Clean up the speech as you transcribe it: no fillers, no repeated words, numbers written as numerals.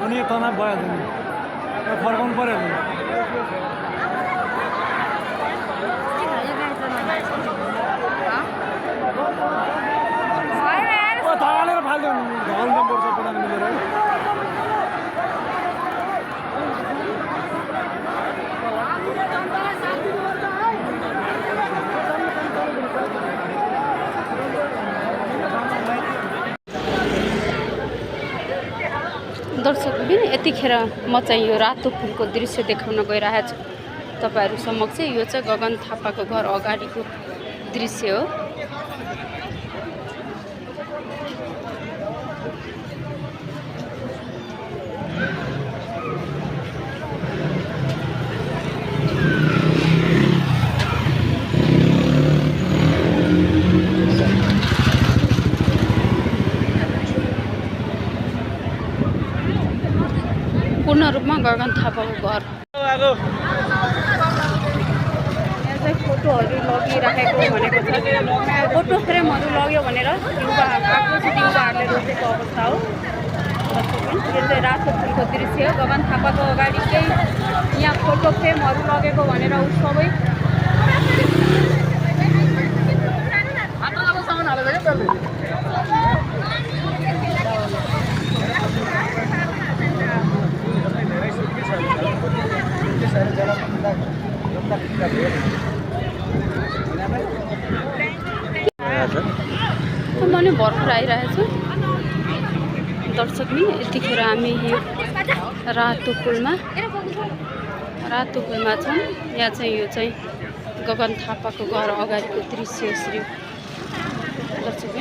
अनि तनाव भइहाल्छ नि फर्काउनु पऱ्यो नि धगालेर फाल्यो ढल नम्बर सबैजना मिलेर दर्शकबिन यतिखेर म चाहिँ यो रातो फुलको दृश्य देखाउन गइरहेको छु तपाईहरु समक्ष। यो चाहिँ गगन थापाको घर अगाडिको दृश्य हो। पूर्ण रूपमा गगन थापाको घर। यहाँ चाहिँ फोटोहरू लगिराखेको भनेको छ। फोटो फ्रेमहरू लग्यो भनेर आक्रोशित युवाहरूले रोजेको अवस्था हो। यो चाहिँ रातो फुलको दृश्य हो। गगन थापाको अगाडिकै यहाँ फोटो फ्रेमहरू लगेको भनेर सबै मैले भर्खर आइरहेको छु। दर्शक यतिखेर हामी यो रातो पुलमा छौँ। यहाँ चाहिँ यो चाहिँ गगन थापाको घर अगाडिको दृश्य श्री दर्शक